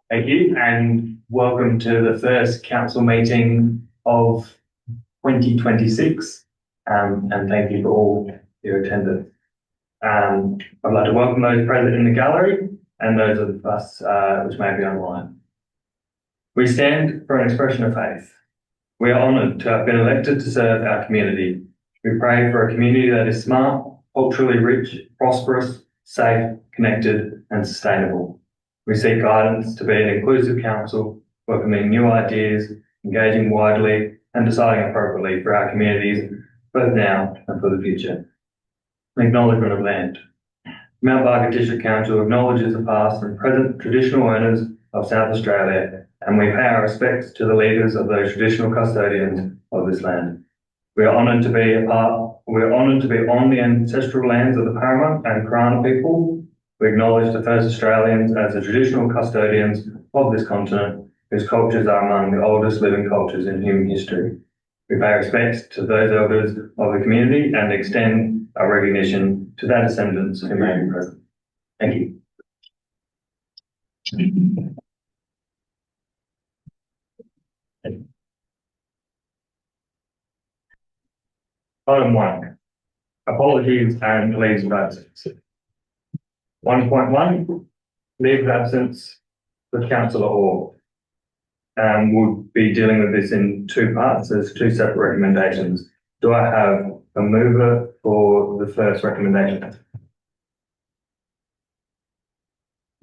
Thank you, and welcome to the first council meeting of 2026. And thank you for all your attendance. I'd like to welcome those present in the gallery and those of us which may be online. We stand for an expression of faith. We are honoured to have been elected to serve our community. We pray for a community that is smart, culturally rich, prosperous, safe, connected, and sustainable. We seek guidance to be an inclusive council, welcoming new ideas, engaging widely, and deciding appropriately for our communities, both now and for the future. Acknowledgement of land. Mount Barker District Council acknowledges the past and present traditional owners of South Australia, and we pay our respects to the leaders of those traditional custodians of this land. We are honoured to be on the ancestral lands of the Parramatta and Karana people. We acknowledge the first Australians as the traditional custodians of this continent, whose cultures are among the oldest living cultures in human history. We pay respects to those elders of the community and extend our recognition to their descendants who may be present. Thank you. Item 1. Apologies and leaves of absence. 1.1. Leave of absence for Councillor Orr. We'll be dealing with this in two parts. There's two separate recommendations. Do I have a mover for the first recommendation?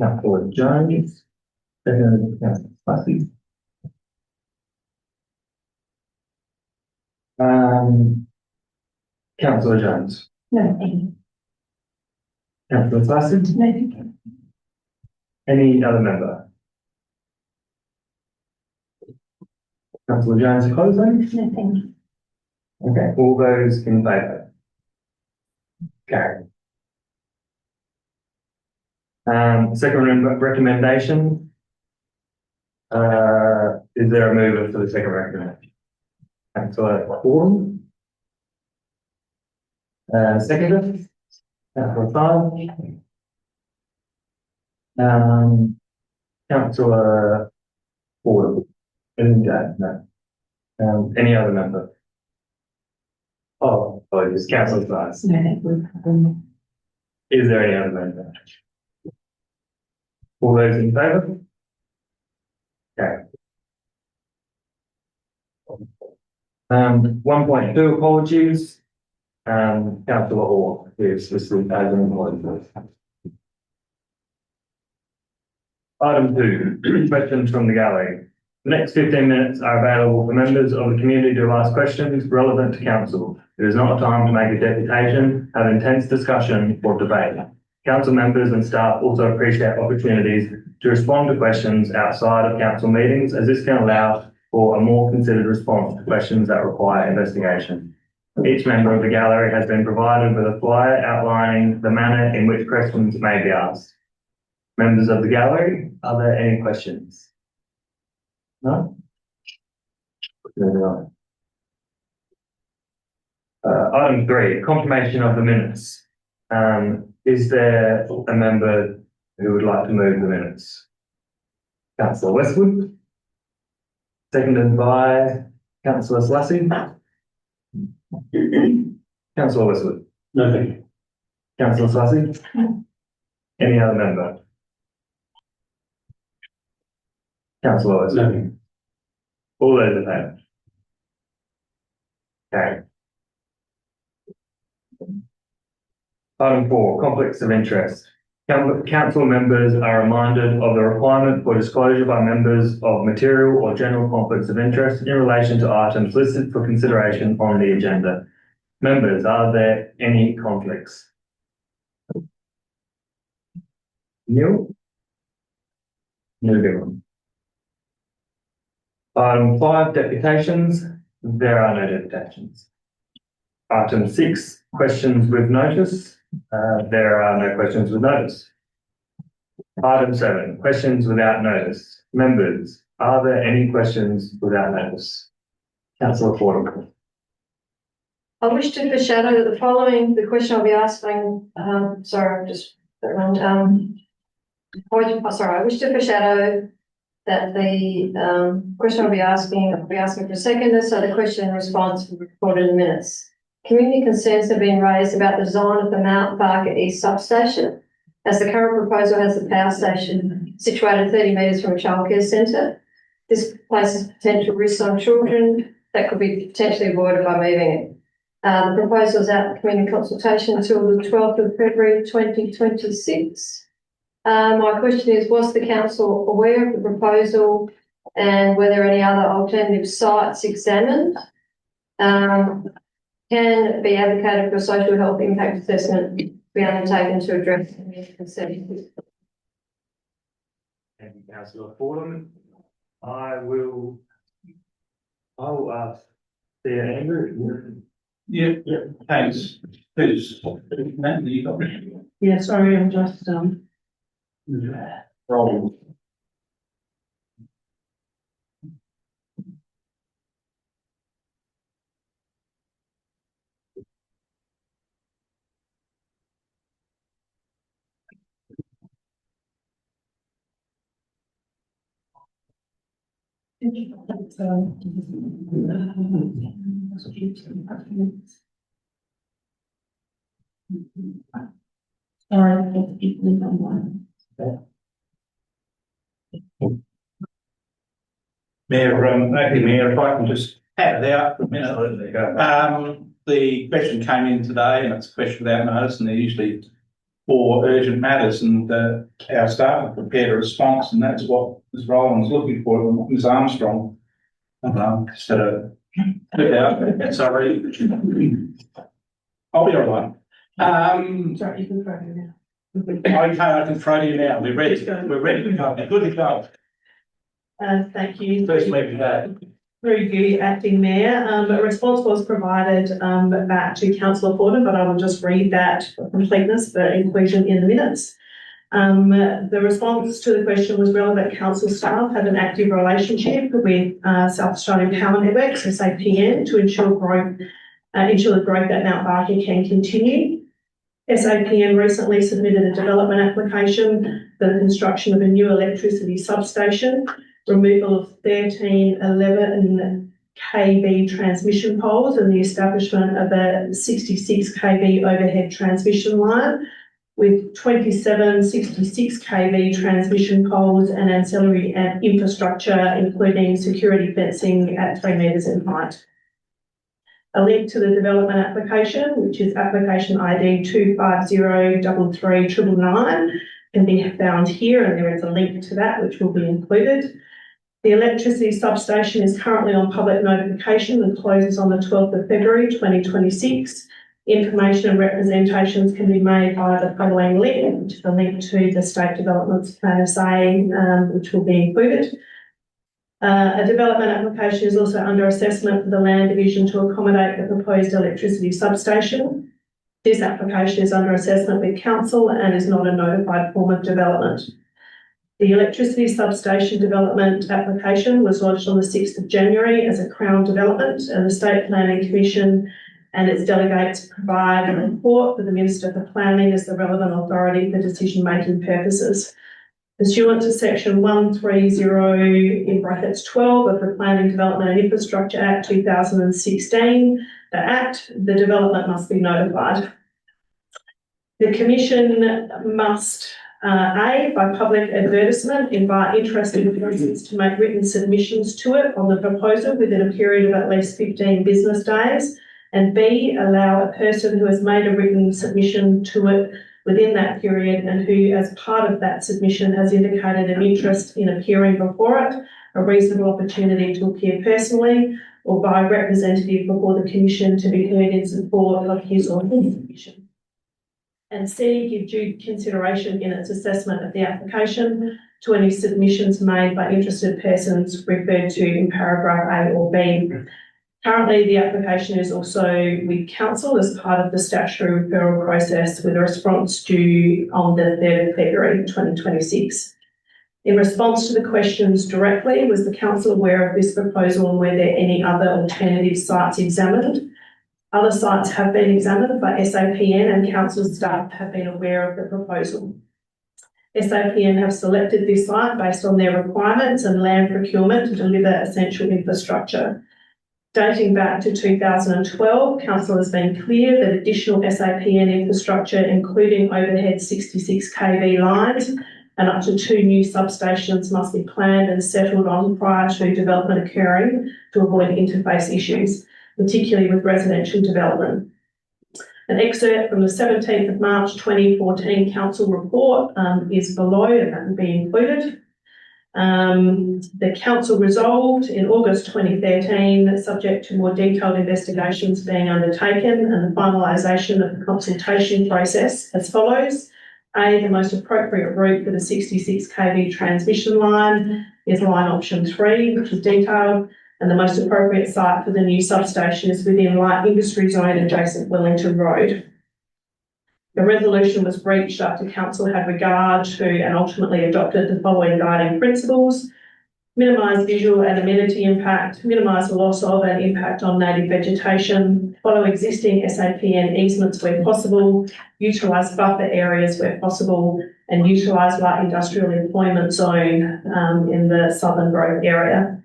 Councillor Jones. Second, Councillor Fussy. Councillor Jones. No, thank you. Councillor Fussy. No, thank you. Any other member? Councillor Jones closing? No, thank you. Okay, all those in favour? Carried. Second recommendation. Is there a mover for the second recommendation? Councillor Orr. Seconder. Councillor Farr. Councillor Ford. No. Any other member? Oh, apologies. Councillor Farr. No, thank you. Is there any other member? All those in favour? Okay. 1.2, apologies. Councillor Orr is listed as an apology. Item 2, questions from the gallery. The next 15 minutes are available for members of the community to ask questions relevant to council. It is not a time to make a deputation, have intense discussion or debate. Council members and staff also appreciate opportunities to respond to questions outside of council meetings, as this can allow for a more considered response to questions that require investigation. Each member of the gallery has been provided with a flyer outlining the manner in which questions may be asked. Members of the gallery, are there any questions? No? Item 3, confirmation of the minutes. Is there a member who would like to move the minutes? Councillor Westwood. Seconded by Councillor Slassie. Councillor Westwood. No, thank you. Councillor Slassie. No. Any other member? Councillor Westwood. No, thank you. All those in favour? Okay. Item 4, conflicts of interest. Council members are reminded of the requirement for disclosure by members of material or general conflicts of interest in relation to items listed for consideration on the agenda. Members, are there any conflicts? Neil? Moving on. Item 5, deputations. There are no deputations. Item 6, questions with notice. There are no questions with notice. Item 7, questions without notice. Members, are there any questions without notice? Councillor Ford. I wish to foreshadow that the question I'll be asking, sorry, I've just got around, I wish to foreshadow that the question I'll be asking for a seconder, so the question and response will be recorded in the minutes. Community concerns have been raised about the design of the Mount Barker East substation, as the current proposal has the power station situated 30 metres from a childcare centre. This places potential risks on children that could be potentially avoided by moving it. The proposal is out for community consultation until the 12th of February 2026. My question is, was the council aware of the proposal and were there any other alternative sites examined? Can it be advocated for a social health impact assessment to be undertaken to address community concerns? Thank you, Councillor Fordham. I'll ask Andrew. Yeah, thanks. Who's Matt? You got me. Yeah, sorry, I'm just Roll. sorry, people online. Mayor, if I can just pat it out for a minute. The question came in today, and it's a question without notice, and they're usually for urgent matters, and our staff have prepared a response, and that's what Ms. Rowland's looking for, Ms. Armstrong. Just had a put out. Sorry, I'll be all right. Sorry, you can throw it now. Okay, I can throw you now. We're ready. We're ready to go. Good to go. Thank you. First meeting day. Through you, Acting Mayor. A response was provided back to Councillor Fordham, but I will just read that for completeness for inclusion in the minutes. The response to the question was relevant council staff have an active relationship with South Australian Power Networks, SAPN, to ensure the growth at Mount Barker can continue. SAPN recently submitted a development application for the construction of a new electricity substation, removal of 11 kV transmission poles and the establishment of a 66 kV overhead transmission line with 27 66 kV transmission poles and ancillary infrastructure, including security fencing at 3 metres in height. A link to the development application, which is application ID 2503339, can be found here, and there is a link to that which will be included. The electricity substation is currently on public notification and closes on the 12th of February 2026. Information and representations can be made via the following link, which is a link to the State Development Plan SA, which will be included. A development application is also under assessment for the Land Division to accommodate the proposed electricity substation. This application is under assessment with Council and is not a notified form of development. The electricity substation development application was lodged on the 6th of January as a Crown development, and the State Planning Commission and its delegates provide a report for the Minister for Planning as the relevant authority for decision-making purposes. Pursuant to section 130 in brackets 12 of the Planning, Development and Infrastructure Act 2016, the development must be notified. The Commission must A, by public advertisement, invite interested persons to make written submissions to it on the proposal within a period of at least 15 business days, and B, allow a person who has made a written submission to it within that period and who, as part of that submission, has indicated an interest in appearing before it, a reasonable opportunity to appear personally or by representative before the Commission to be heard in support of his or her submission. And C, give due consideration in its assessment of the application to any submissions made by interested persons referred to in paragraph A or B. Currently, the application is also with Council as part of the statutory referral process, with a response due on the 3rd of February 2026. In response to the questions directly, was the Council aware of this proposal and were there any other alternative sites examined? Other sites have been examined by SAPN and Council staff have been aware of the proposal. SAPN have selected this site based on their requirements and land procurement to deliver essential infrastructure. Dating back to 2012, Council has been clear that additional SAPN infrastructure, including overhead 66 kV lines and up to 2 new substations, must be planned and settled on prior to development occurring to avoid interface issues, particularly with residential development. An excerpt from the 17th of March 2014 Council report is below, and that will be included. The Council resolved in August 2013 that subject to more detailed investigations being undertaken and the finalisation of the consultation process as follows. A, the most appropriate route for the 66 kV transmission line is line option 3, which is detailed, and the most appropriate site for the new substation is within light industry zone adjacent Wellington Road. The resolution was reached after Council had regard to and ultimately adopted the following guiding principles: minimise visual and amenity impact, minimise the loss of and impact on native vegetation, follow existing SAPN easements where possible, utilise buffer areas where possible, and utilise light industrial employment zone in the southern growth area.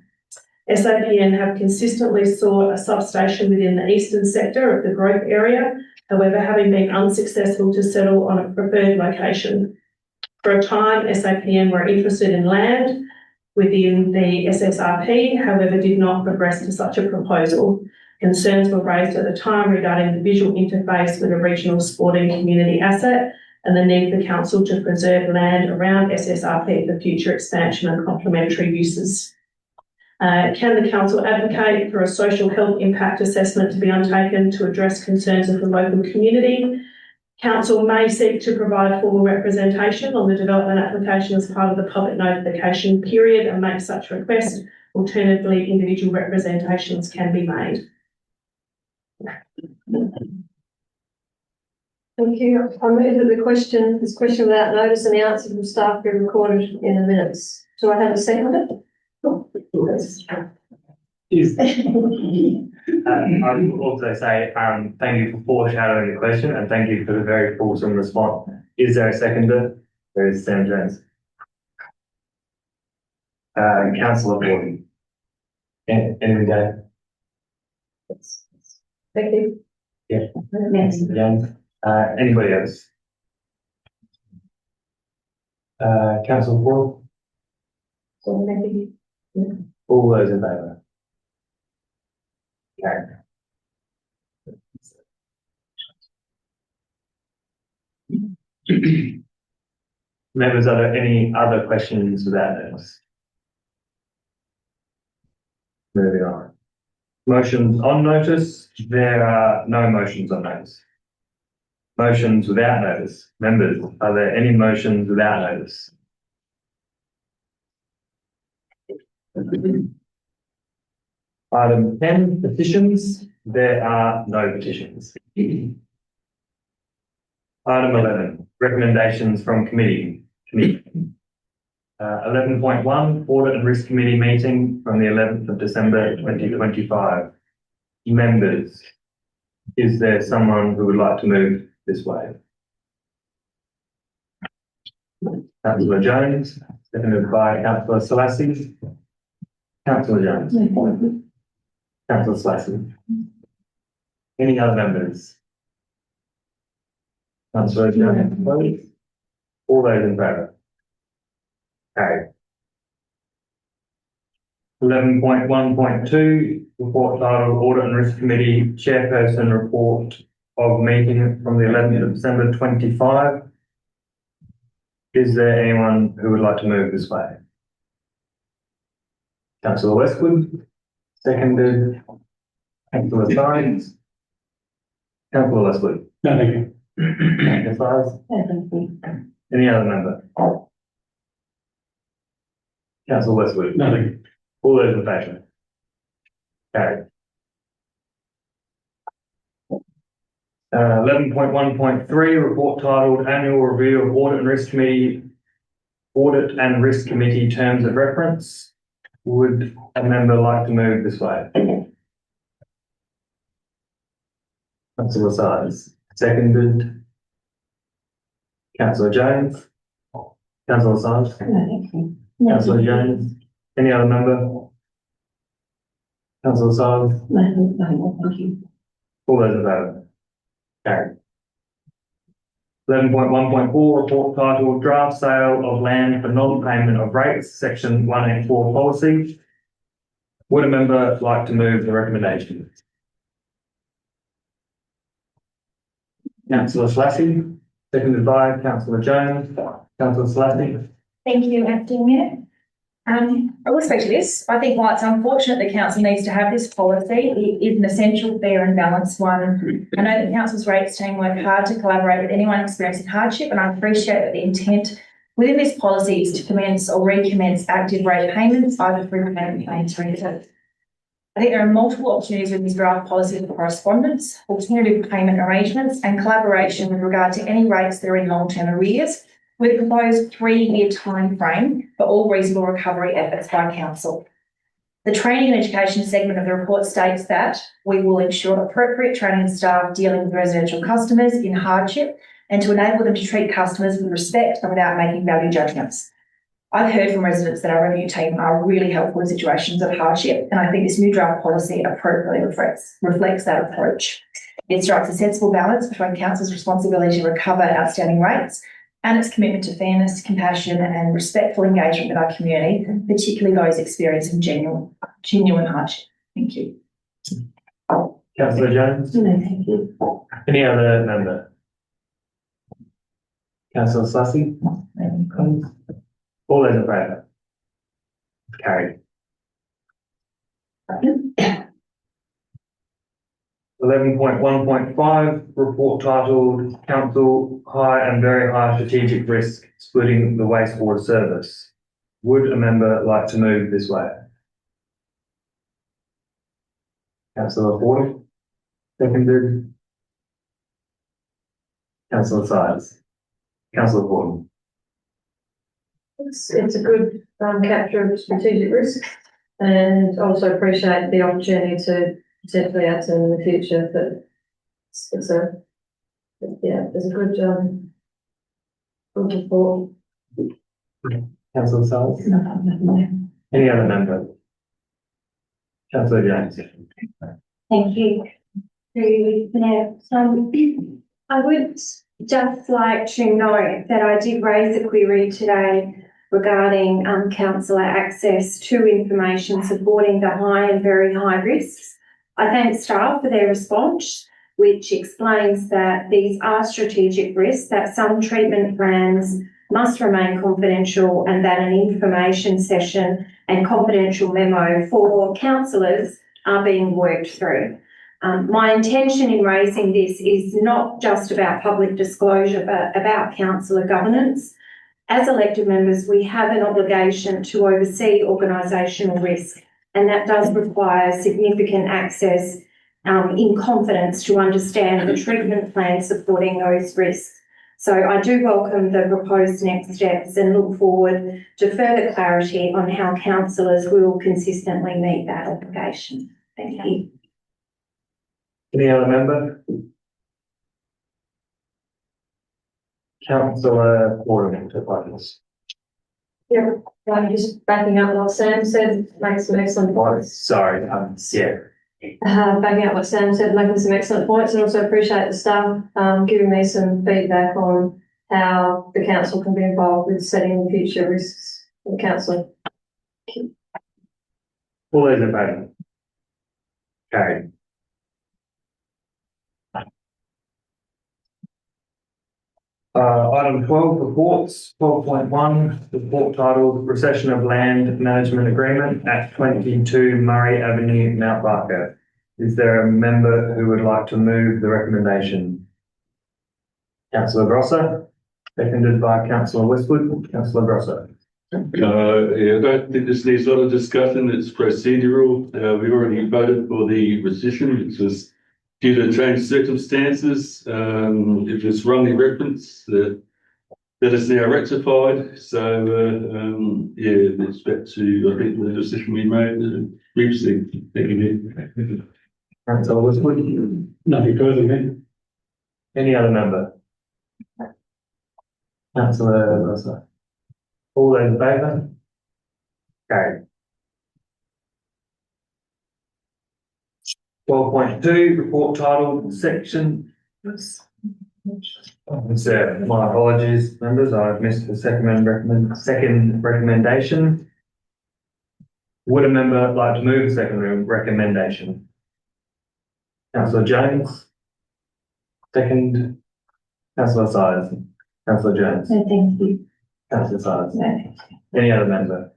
SAPN have consistently sought a substation within the eastern sector of the growth area, however, having been unsuccessful to settle on a preferred location. For a time, SAPN were interested in land within the SSRP, however, did not progress to such a proposal. Concerns were raised at the time regarding the visual interface with a regional sporting community asset and the need for Council to preserve land around SSRP for future expansion and complementary uses. Can the Council advocate for a social health impact assessment to be undertaken to address concerns of the local community? Council may seek to provide formal representation on the development application as part of the public notification period and make such request. Alternatively, individual representations can be made. Thank you. I move that this question without notice and the answer from staff be recorded in the minutes. Do I have a second? Is, I would also say thank you for foreshadowing the question and thank you for the very fulsome response. Is there a seconder? There is Sam Jones. Councillor Borden. Any day. Thank you. Yeah. James. Anybody else? Councillor Borden. So maybe. All those in favour? Okay. Members, are there any other questions without notice? Moving on. Motions on notice. There are no motions on notice. Motions without notice. Members, are there any motions without notice? Item 10, petitions. There are no petitions. Item 11, recommendations from committee. 11.1, Audit and Risk Committee meeting from the 11th of December 2025. Members, is there someone who would like to move this way? Councillor Jones, seconded by Councillor Selassie. Councillor Jones. Councillor Selassie. Any other members? Councillor Jones, please. All those in favour? Okay. 11.1.2, report titled Audit and Risk Committee Chairperson Report of Meeting from the 11th of December 25. Is there anyone who would like to move this way? Councillor Westwood, seconded. Councillor Science. Councillor Westwood. No, thank you. Councillor Science. Any other member? Councillor Westwood. No, thank you. All those in favour? Carried. 11.1.3, report titled Annual Review of Audit and Risk Committee Terms of Reference. Would a member like to move this way? Councillor Sides, seconded. Councillor Jones. Councillor Symes, Councillor Jones, any other member? Councillor Symes, Thank you. all those in favour? Carried. 11.1.4 report titled Draft Sale of Land for Non-Payment of Rates, Section 184 Policy. Would a member like to move the recommendation? Councillor Slashy, seconded by Councillor Jones. Councillor Slashy. Thank you, Acting Mayor. I will speak to this. I think while it's unfortunate the council needs to have this policy, it is an essential, fair and balanced one. I know that council's rates team work hard to collaborate with anyone experiencing hardship, and I appreciate that the intent within this policy is to commence or recommence active rate payments, either through payment plans or anything. I think there are multiple opportunities with this draft policy for correspondence, alternative payment arrangements and collaboration with regard to any rates that are in long-term arrears, with a proposed 3-year time frame for all reasonable recovery efforts by council. The training and education segment of the report states that we will ensure appropriate training of staff dealing with residential customers in hardship and to enable them to treat customers with respect and without making value judgments. I've heard from residents that our review team are really helpful in situations of hardship, and I think this new draft policy appropriately reflects that approach. It strikes a sensible balance between council's responsibility to recover outstanding rates and its commitment to fairness, compassion and respectful engagement with our community, particularly those experiencing genuine hardship. Thank you. Councillor Jones, Thank you. any other member? Councillor Slashy, all those in favour? Carried. 11.1.5 report titled Council High and Very High Strategic Risk Splitting the Wastewater Service. Would a member like to move this way? Councillor Ford, seconded. Councillor Symes. Councillor Ford. It's a good capture of strategic risk, and also appreciate the opportunity to potentially add to in the future, but it's a good report. Councillor Symes. Any other member? Councillor Jones. Thank you. I would just like to note that I did raise a query today regarding councillor access to information supporting the high and very high risks. I thank staff for their response, which explains that these are strategic risks, that some treatment plans must remain confidential and that an information session and confidential memo for councillors are being worked through. My intention in raising this is not just about public disclosure, but about councillor governance. As elected members, we have an obligation to oversee organisational risk, and that does require significant access in confidence to understand the treatment plan supporting those risks. So I do welcome the proposed next steps and look forward to further clarity on how councillors will consistently meet that obligation. Thank you. Any other member? Councillor Ford, to finance. Yeah, just backing up what Sam said, making some excellent points. Sorry, yeah. Backing up what Sam said, making some excellent points, and also appreciate the staff giving me some feedback on how the council can be involved with setting the future risks for the council. All those in favour? Carried. Item 12, reports. 12.1, report titled Recession of Land Management Agreement at 22 Murray Avenue, Mount Barker. Is there a member who would like to move the recommendation? Councillor Grosser, seconded by Councillor Westwood. Councillor Grosser. I don't think this needs a lot of discussion. It's procedural. We already voted for the rescission, which was due to changed circumstances. It was wrongly referenced. That is now rectified. So, it's back to, I think, the decision we made previously. Thank you. Councillor Westwood. Nothing further, man. Any other member? Councillor Grosser. All those in favour? Carried. 12.2, report title section. So, my apologies, members, I've missed the second recommendation. Would a member like to move the second recommendation? Councillor Jones. Second, Councillor Sires. Councillor Jones. No, thank you. Councillor Sires. No. Any other member?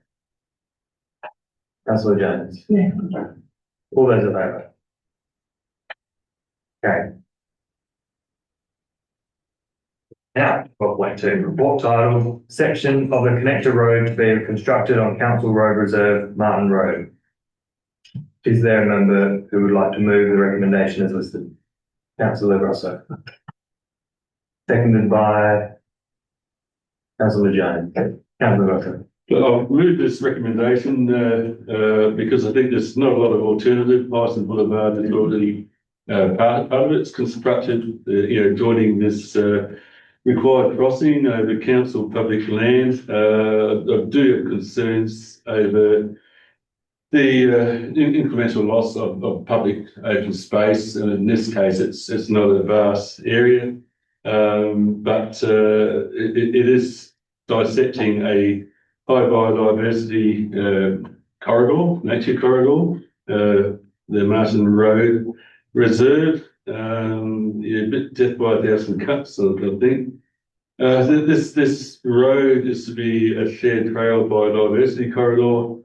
Councillor Jones. No. All those in favour? Okay. Now, 12.2, report title, section of the connector road to be constructed on Council Road Reserve, Martin Road. Is there a member who would like to move the recommendation as listed? Councillor Grosso. Seconded by Councillor Jones. Councillor Grosso. I'll move this recommendation because I think there's not a lot of alternative. Marsden Boulevard is already part of it. It's constructed, joining this required crossing over council public land. I do have concerns over the incremental loss of public open space, and in this case, it's not a vast area, but it is dissecting a high biodiversity corridor, nature corridor, the Martin Road Reserve. A bit death by 1,000 cuts, I think. This road is to be a shared trail biodiversity corridor.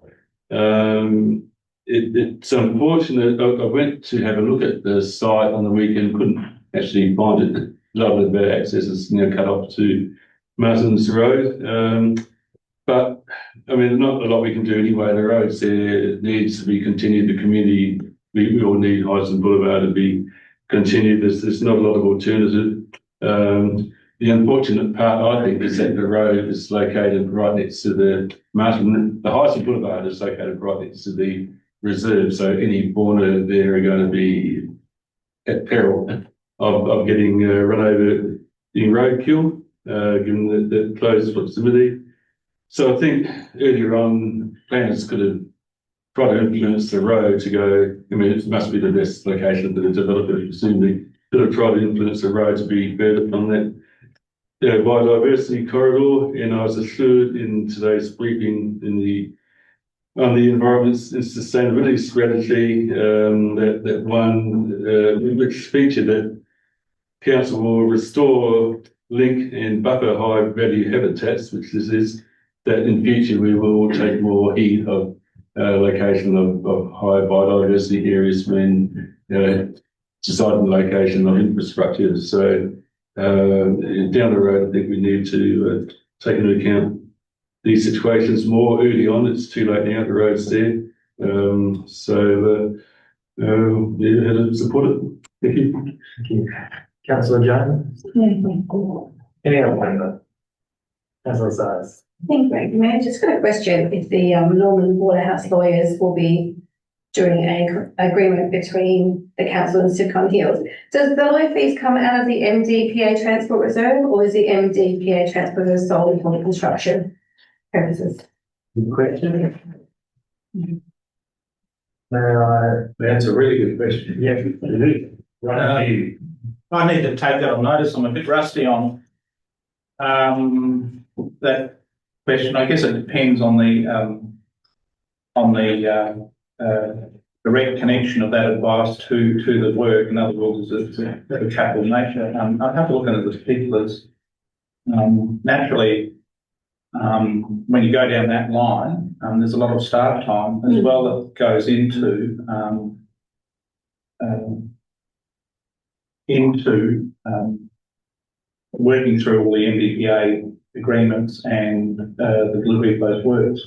It's unfortunate. I went to have a look at the site on the weekend, couldn't actually find it. A lot of the access is cut off to Martin's Road. But I mean, not a lot we can do anyway. The roads there needs to be continued. The community, we all need Marsden Boulevard to be continued. There's not a lot of alternative. The unfortunate part, I think, is that the road is located right next to the Marsden Boulevard is located right next to the reserve. So any fauna there are going to be at peril of getting run over in roadkill, given the close proximity. So I think earlier on, planners could have tried to influence the road to go. I mean, it must be the best location for the developer, presumably. Could have tried to influence the road to be further from that biodiversity corridor. And I was assured in today's briefing on the environment and sustainability strategy that one which featured that council will restore, link and buffer high value habitats, which this is, that in future we will take more heed of location of high biodiversity areas when deciding the location of infrastructure. So down the road, I think we need to take into account these situations more early on. It's too late now, the road's there. Yeah, support it. Thank you. Thank you. Councillor Jones. Any other member? Councillor Sires. Thank you, Mayor. Just got a question. If the Norman Waterhouse lawyers will be doing an agreement between the council and Sidcon Hills, does the lawyer fees come out of the MDPA Transport Reserve, or is the MDPA Transport Reserve solely for the construction purposes? Good question. That's a really good question. Yeah, it is. Right. I need to take that on notice. I'm a bit rusty on that question. I guess it depends on the direct connection of that advice to the work. In other words, it's a capital nature. I'd have to look into the particulars. Naturally, when you go down that line, there's a lot of staff time as well that goes into working through all the MBDA agreements and the delivery of those works.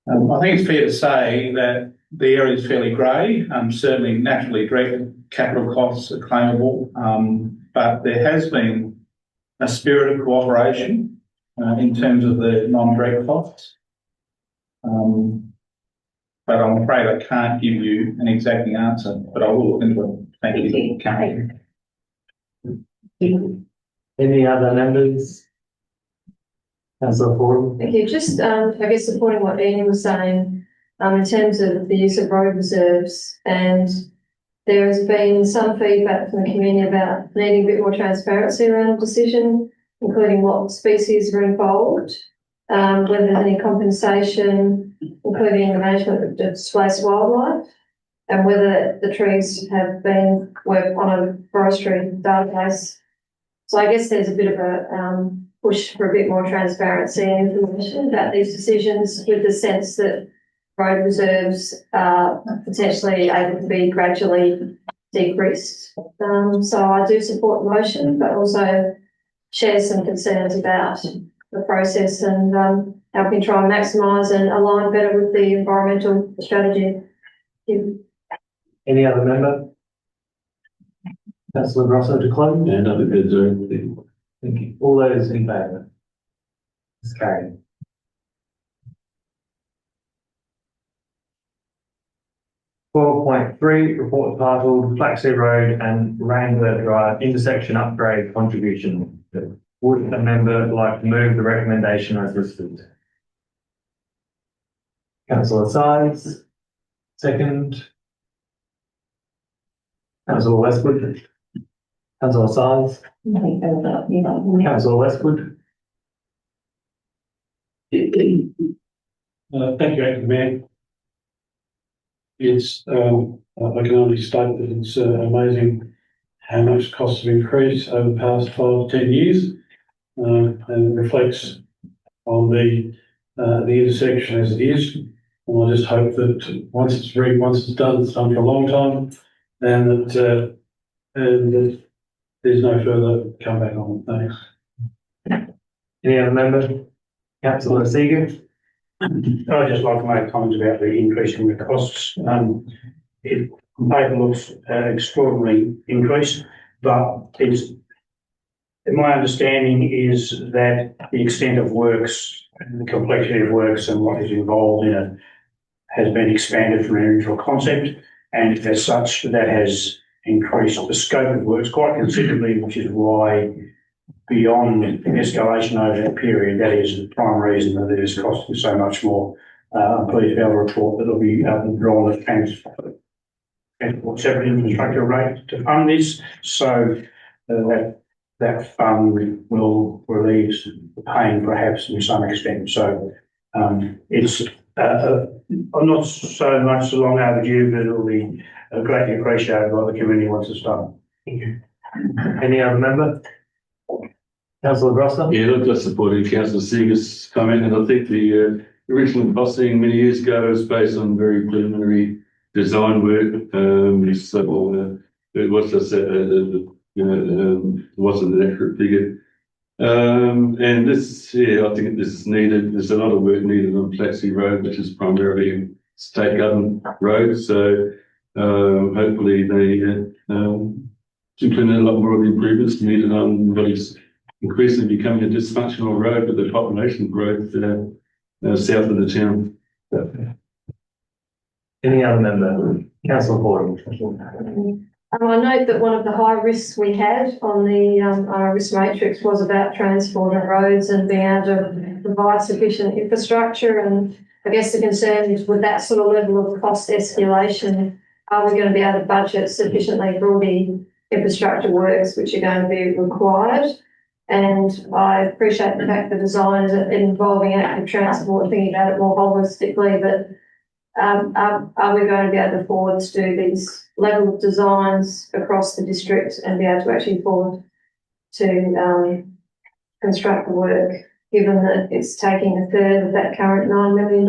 I think it's fair to say that the area is fairly grey. Certainly, naturally, direct capital costs are claimable, but there has been a spirit of cooperation in terms of the non-direct costs. But I'm afraid I can't give you an exact answer, but I will look into it. Thank you. Any other members? Councillor Ford. Thank you. Just, I guess supporting what Ian was saying, in terms of the use of road reserves, and there has been some feedback from the community about needing a bit more transparency around the decision, including what species were involved, whether there's any compensation, including the management of displaced wildlife, and whether the trees have been worked on a forestry database. So I guess there's a bit of a push for a bit more transparency and information about these decisions, with the sense that road reserves are potentially able to be gradually decreased. So I do support the motion, but also share some concerns about the process and how we can try and maximise and align better with the environmental strategy. Any other member? Councillor Grosso to close? And I think there's anything. Thank you. All those in favour? It's carried. 12.3, report titled Flaxea Road and Wrangler Drive intersection upgrade contribution. Would a member like to move the recommendation as listed? Councillor Sides, second. Councillor Westwood. Councillor Sides. Councillor Westwood. Thank you, Acting Mayor. It's, I can only state that it's amazing how much costs have increased over the past 5 to 10 years, and it reflects on the intersection as it is. And I just hope that once it's done, it's done for a long time, and that there's no further comeback on it. Thanks. Any other member? Councillor Seeger. I'd just like to make comments about the increase in the costs. It on paper looks extraordinary increase, but my understanding is that the extent of works and the complexity of works and what is involved in it has been expanded from an original concept, and as such, that has increased the scope of works quite considerably, which is why, beyond escalation over that period, that is the prime reason that it is costing so much more. I'm pleased to be able to report that it'll be drawn as transport separate infrastructure rate to fund this, so that fund will relieve the pain perhaps to some extent. So it's I'm not so much long overdue, but it'll be greatly appreciated by the community once it's done. Thank you. Any other member? Councillor Grosso? Yeah, not just supporting Councillor Seeger's comment, and I think the original costing many years ago was based on very preliminary design work. So it was just wasn't an accurate figure. And this, yeah, I think this is needed. There's a lot of work needed on Flaxea Road, which is primarily a state government road. So hopefully they implement a lot more of the improvements needed on what is increasingly becoming a dysfunctional road with the population growth south of the town. Any other member? Councillor Ford. I note that one of the high risks we had on the risk matrix was about transport and roads and being able to provide sufficient infrastructure. And I guess the concern is, with that sort of level of cost escalation, are we going to be able to budget sufficiently for all the infrastructure works which are going to be required? And I appreciate the fact the design is involving active transport, thinking about it more holistically, but are we going to be able to afford to do these level of designs across the district and be able to actually afford to construct the work, given that it's taking a third of that current $9 million?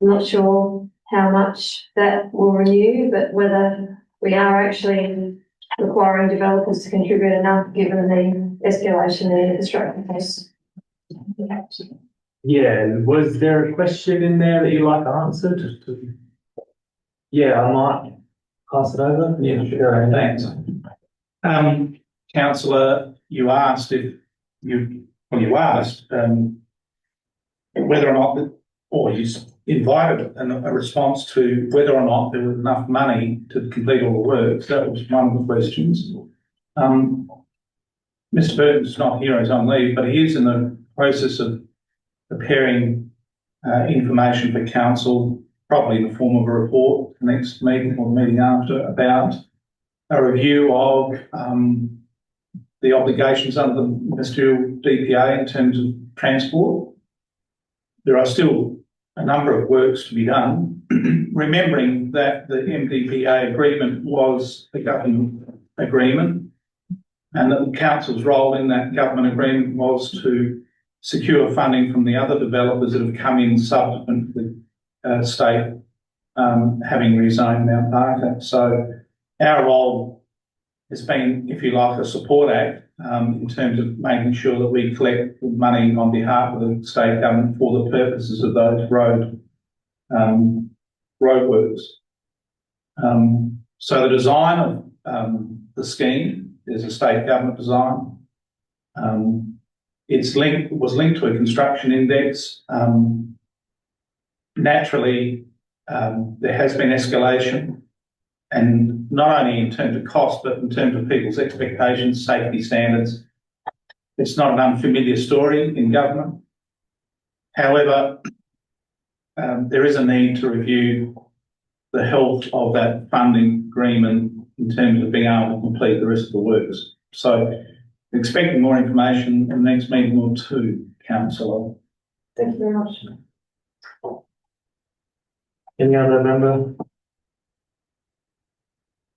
I'm not sure how much that will renew, but whether we are actually requiring developers to contribute enough, given the escalation in infrastructure costs. Yeah, was there a question in there that you'd like answered? Yeah, I might pass it over. Yeah, sure. Thanks. Councillor, you asked whether or not, or you invited a response to whether or not there was enough money to complete all the works. That was one of the questions. Mr. Burton's not here, he's on leave, but he is in the process of preparing information for council, probably in the form of a report, the next meeting or the meeting after, about a review of the obligations under the ministerial DPA in terms of transport. There are still a number of works to be done, remembering that the MDPA agreement was a government agreement and that the council's role in that government agreement was to secure funding from the other developers that have come in subsequent to the state having rezoned Mount Barker. So our role has been, if you like, a support act in terms of making sure that we collect money on behalf of the state government for the purposes of those roadworks. So the design of the scheme is a state government design. Was linked to a construction index. Naturally, there has been escalation, and not only in terms of cost, but in terms of people's expectations, safety standards. It's not an unfamiliar story in government. However, there is a need to review the health of that funding agreement in terms of being able to complete the rest of the works. So, expecting more information in the next meeting or two, Councillor. Thank you very much. Any other member?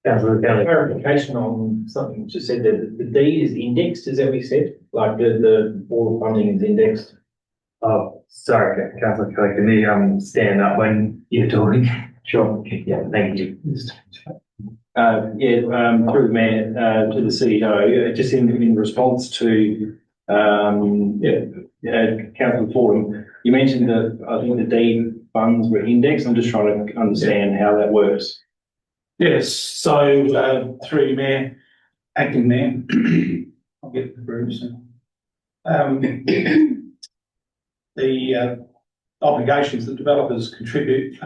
Councillor Kelly. Clarification on something you said that the deed is indexed, is that what you said? Like the all funding is indexed? Oh, sorry, Councillor Kelly, can you stand up when you're talking? Sure. Yeah, thank you. Through the Mayor to the CEO, just in response to Councillor Fordham, you mentioned that I think the deed funds were indexed. I'm just trying to understand how that works. Yes, so through Mayor, Acting Mayor, I'll get the groups. The obligations that developers contribute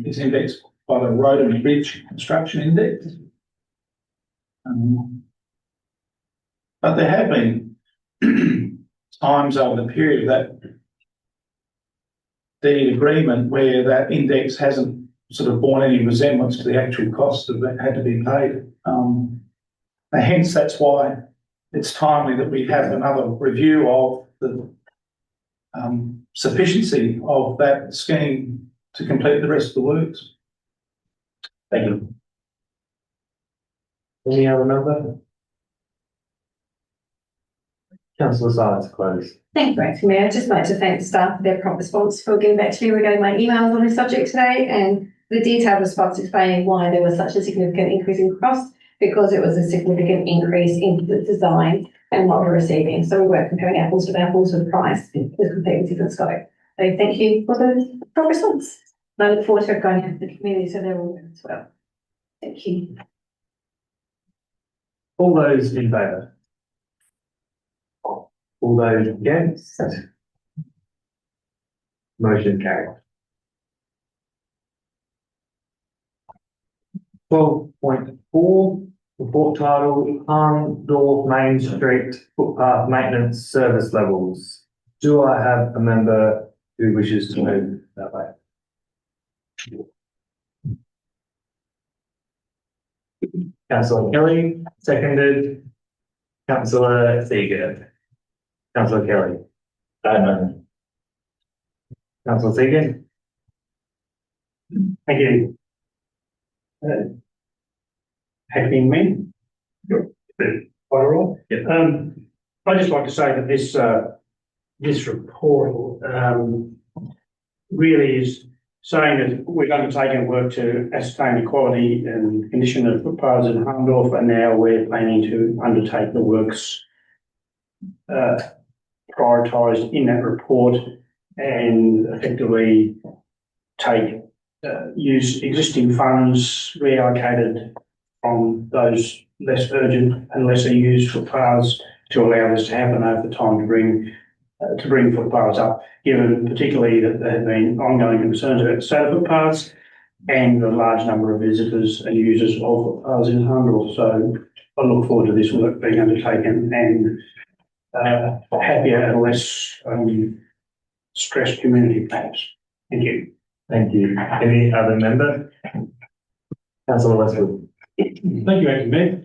is indexed by the Road and Bridge Construction Index. But there have been times over the period of that deed agreement where that index hasn't sort of borne any resemblance to the actual costs that had to be paid. And hence, that's why it's timely that we have another review of the sufficiency of that scheme to complete the rest of the works. Thank you. Any other member? Councillor Silence closed. Thank you, Acting Mayor. I'd just like to thank the staff for their prompt response for getting back to me regarding my emails on this subject today, and the detailed response explaining why there was such a significant increase in cost, because it was a significant increase in the design and what we're receiving. So we weren't comparing apples to apples with price. It was completely different scope. So thank you for the prompt response. And I look forward to it going out to the community so they're all aware as well. Thank you. All those in favour? All those against? Motion carried. 12.4, report title, Palm North Main Street footpath maintenance service levels. Do I have a member who wishes to move that way? Councillor Kelly, seconded. Councillor Seeger. Councillor Kelly. No. Councillor Seeger. Thank you. Acting Mayor. Quite all right. I'd just like to say that this report really is saying that we've undertaken work to ascertain the quality and condition of footpaths in Hahndorf, and now we're planning to undertake the works prioritised in that report and effectively use existing funds reallocated from those less urgent and lesser used footpaths to allow this to happen over time to bring footpaths up, given particularly that there have been ongoing concerns about the state of footpaths and the large number of visitors and users of footpaths in Hahndorf. So I look forward to this work being undertaken and happier and less stressed community planners. Thank you. Thank you. Any other member? Councillor Westwood. Thank you, Acting Mayor.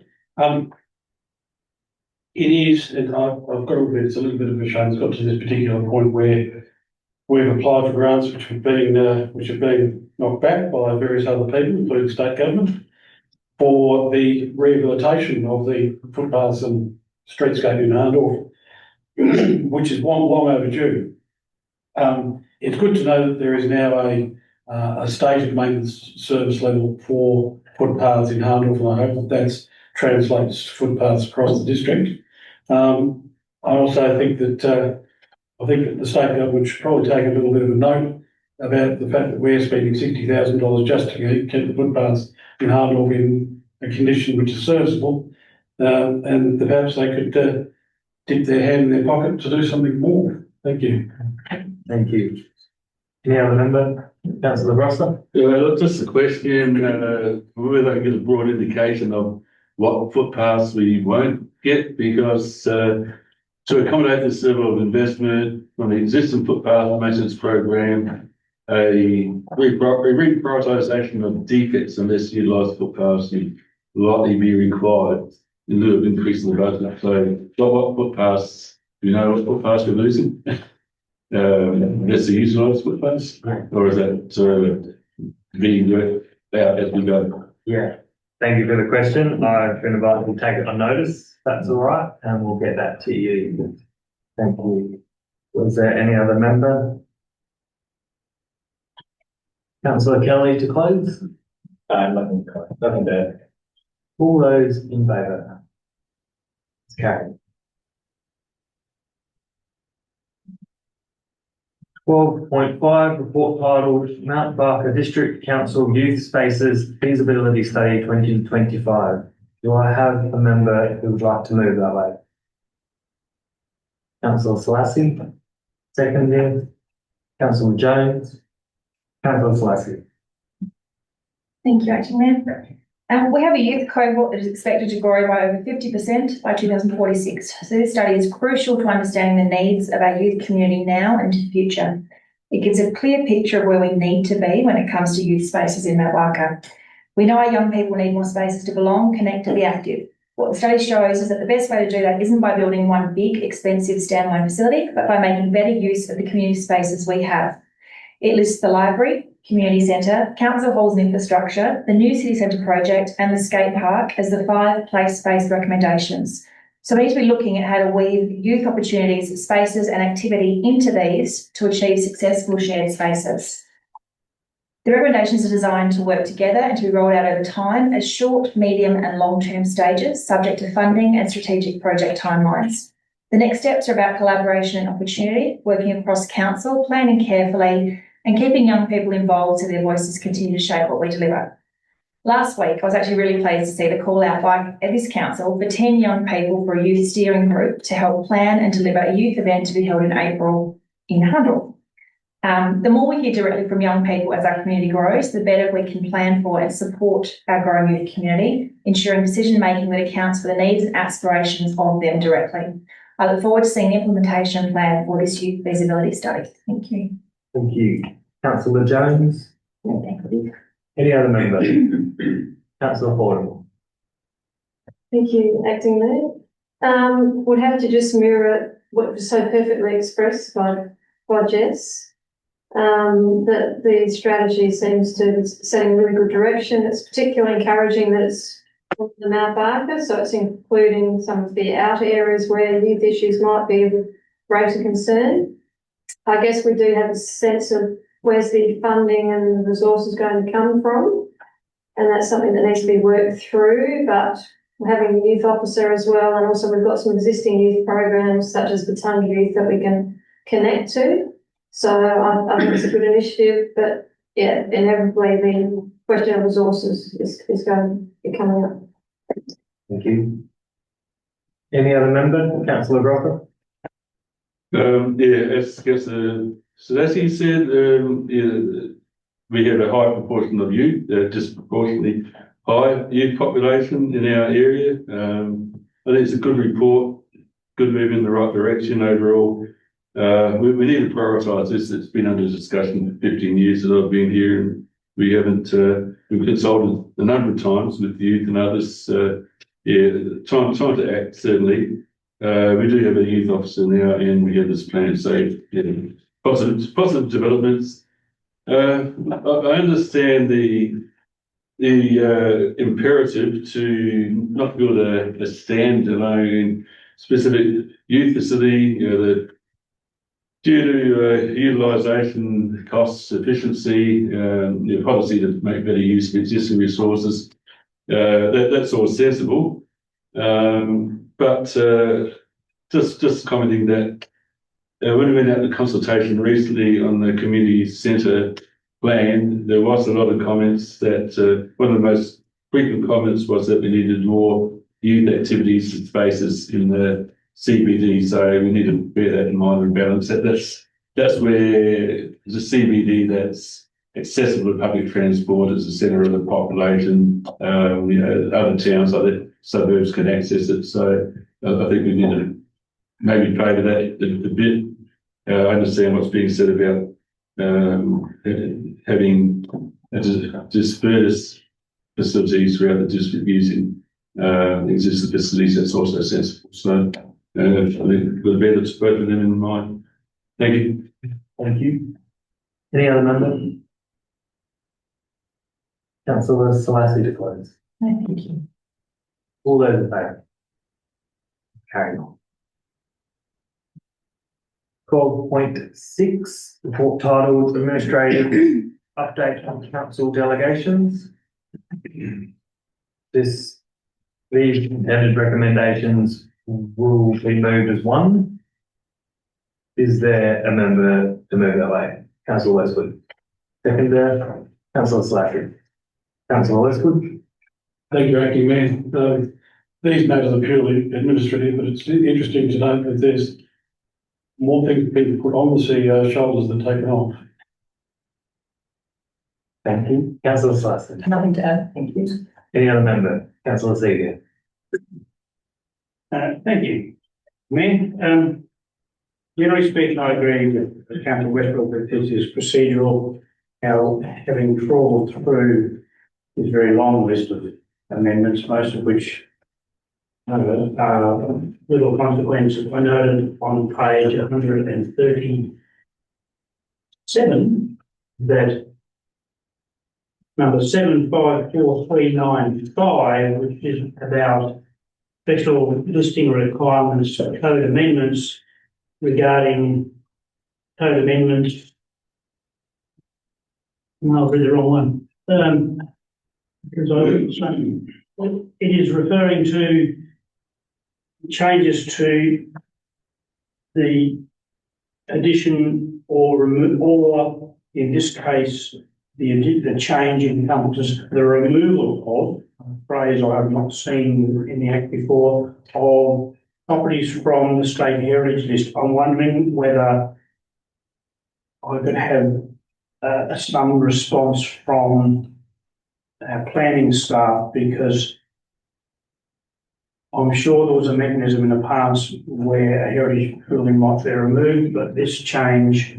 It is, and I've got to admit, it's a little bit of a shame it's got to this particular point where we've applied for grants which have been knocked back by various other people, including state government, for the rehabilitation of the footpaths and streetscape in Arndorf, which is long overdue. It's good to know that there is now a stated maintenance service level for footpaths in Arndorf, and I hope that translates to footpaths across the district. I also think that the state government should probably take a little bit of a note about the fact that we're spending $60,000 just to keep the footpaths in Arndorf in a condition which is serviceable, and perhaps they could dip their hand in their pocket to do something more. Thank you. Thank you. Any other member? Councillor Rosser? Just a question, whether I can get a broad indication of what footpaths we won't get, because to accommodate this level of investment from the existing footpath maintenance program, a reprioritisation of defects and less utilised footpaths will likely be required in lieu of increasing the budget. So what footpaths, do you know what footpaths we're losing? That's the utilised footpaths, or is that being worked out as we go? Yeah. Thank you for the question. I've been invited to take it on notice. That's all right, and we'll get that to you. Thank you. Was there any other member? Councillor Kelly to close. Nothing to add. All those in favour? It's carried. 12.5, report titled Mount Barker District Council Youth Spaces Feasibility Study 2025. Do I have a member who would like to move that way? Councillor Selassie, seconded. Councillor Jones. Councillor Selassie. Thank you, Acting Mayor. We have a youth cohort that is expected to grow by over 50% by 2046. So this study is crucial to understanding the needs of our youth community now and in the future. It gives a clear picture of where we need to be when it comes to youth spaces in Mount Barker. We know our young people need more spaces to belong, connect, and be active. What the study shows is that the best way to do that isn't by building one big, expensive standalone facility, but by making better use of the community spaces we have. It lists the library, community centre, council halls and infrastructure, the new city centre project and the skate park as the 5 place-based recommendations. So we need to be looking at how to weave youth opportunities, spaces and activity into these to achieve successful shared spaces. The recommendations are designed to work together and to be rolled out over time as short, medium and long-term stages, subject to funding and strategic project timelines. The next steps are about collaboration and opportunity, working across council, planning carefully and keeping young people involved so their voices continue to shape what we deliver. Last week, I was actually really pleased to see the call out by this council for 10 young people for a youth steering group to help plan and deliver a youth event to be held in April in Arndorf. The more we hear directly from young people as our community grows, the better we can plan for and support our growing youth community, ensuring decision-making that accounts for the needs and aspirations of them directly. I look forward to seeing the implementation plan for this youth feasibility study. Thank you. Thank you. Councillor Jones. Thank you. Any other member? Councillor Ford. Thank you, Acting Mayor. Would have to just mirror what was so perfectly expressed by Jess. That the strategy seems to be setting a really good direction. It's particularly encouraging that it's on the Mount Barker, so it's including some of the outer areas where youth issues might be of greater concern. I guess we do have a sense of where's the funding and the resources going to come from, and that's something that needs to be worked through, but having the youth officer as well, and also we've got some existing youth programs such as the Tongue Youth that we can connect to. So I think it's a good initiative, but yeah, inevitably the question of resources is going to be coming up. Thank you. Any other member? Councillor Grocker. So as he said, we have a high proportion of youth, disproportionately high youth population in our area. I think it's a good report good move in the right direction overall. We need to prioritise this. It's been under discussion for 15 years that I've been here, and we haven't, we've consulted a number of times with youth and others. Time to act, certainly. We do have a youth officer now, and we have this plan. So, positive developments. I understand the imperative to not build a standalone specific youth facility. Due to utilisation costs, efficiency, policy to make better use of existing resources. That's all sensible. But just commenting that when we went out to consultation recently on the community centre plan, there was a lot of comments that one of the most frequent comments was that we needed more youth activities and spaces in the CBD. So we need to bear that in mind and balance that. That's where the CBD that's accessible to public transport is the centre of the population. Other towns, other suburbs can access it. So I think we need to maybe favour that a bit. I understand what's being said about having dispersed facilities throughout the district using existing facilities. That's also sensible. So I think we'll bear both of them in mind. Thank you. Thank you. Any other member? Councillor Salasi to close. No, thank you. All those in favour? Carry on. 12.6, report titled Administrative Update on Council Delegations. These intended recommendations will be moved as one. Is there a member to move that way? Councillor Westwood. Seconder, Councillor Slattery. Councillor Westwood. Thank you, Acting Mayor. These matters are purely administrative, but it's interesting to note that there's more things being put on the CEO's shoulders than taken off. Thank you. Councillor Slattery. Nothing to add, thank you. Any other member? Councillor Seeger. Thank you. Mayor, generally speaking, I agree with Councillor Westbrook that this is procedural. Now, having trawled through this very long list of amendments, most of which are little consequence, I noted on page 137 that number 754395, which is about special listing requirements for code amendments regarding code amendments. No, I've read the wrong one. Because it is referring to changes to the addition or in this case, the change encompasses the removal of, a phrase I have not seen in the Act before, of properties from the State Heritage List. I'm wondering whether I could have some response from our planning staff, because I'm sure there was a mechanism in the past where a heritage building might be removed, but this change,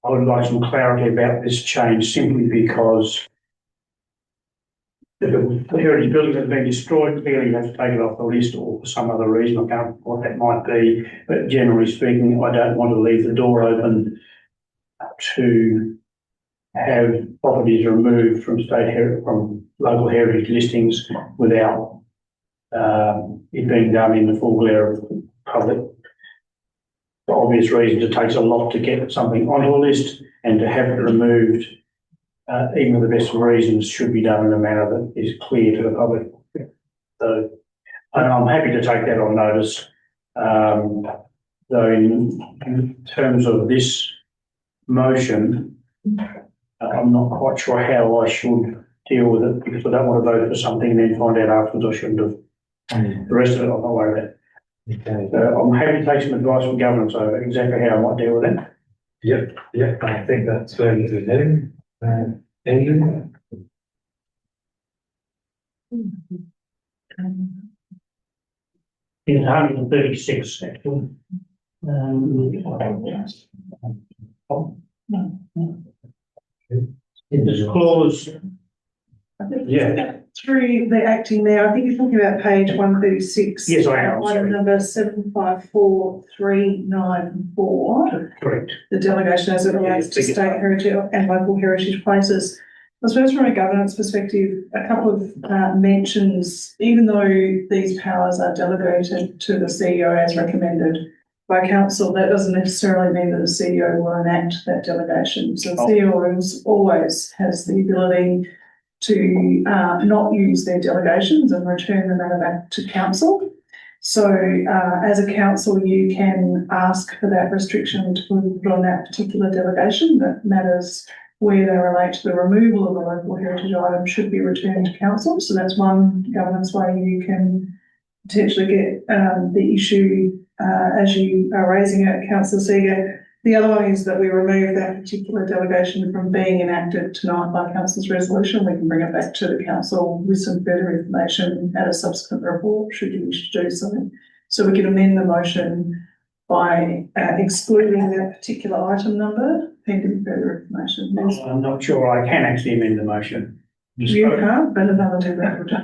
I would like some clarity about this change, simply because if the heritage building has been destroyed, clearly you have to take it off the list, or for some other reason, I can't what that might be. But generally speaking, I don't want to leave the door open to have properties removed from from local heritage listings without it being done in the full glare of public. For obvious reasons, it takes a lot to get something onto a list, and to have it removed, even with the best of reasons, should be done in a manner that is clear to the public. So I'm happy to take that on notice. Though in terms of this motion, I'm not quite sure how I should deal with it, because I don't want to vote for something and then find out afterwards I shouldn't have. The rest of it, I'm not worried about. Okay. I'm happy to take some advice from governance over exactly how I might deal with that. Yep, I think that's where we're heading. Anyone? It's 136 actually. There's a clause. Yeah. Through the acting there, I think you're talking about page 136. Yes, I am, Item sorry. number 754394. Correct. The delegation as it relates to state heritage and local heritage places. I suppose from a governance perspective, a couple of mentions, even though these powers are delegated to the CEO as recommended by council, that doesn't necessarily mean that the CEO will enact that delegation. So the CEO always has the ability to not use their delegations and return the matter back to council. So as a council, you can ask for that restriction to be put on that particular delegation that matters where they relate to the removal of a local heritage item should be returned to council. So that's one governance way you can potentially get the issue as you are raising it, Councillor Seeger. The other one is that we remove that particular delegation from being enacted tonight by council's resolution. We can bring it back to the council with some further information at a subsequent report, should you wish to do so. So we can amend the motion by excluding that particular item number, pending further information. I'm not sure I can actually amend the motion. You can't, but another do that will do.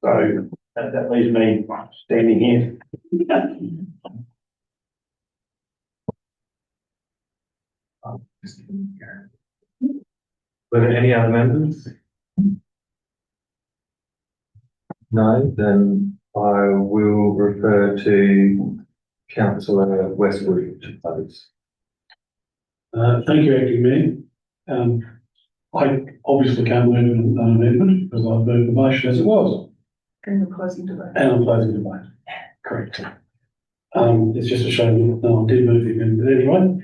So that leaves me standing here. Were there any other members? No, then I will refer to Councillor Westwood to close. Thank you, Acting Mayor. I obviously can't move an amendment because I've moved the motion as it was. And we're closing debate. And I'm closing the debate. Correct. It's just a shame that no one did move the amendment.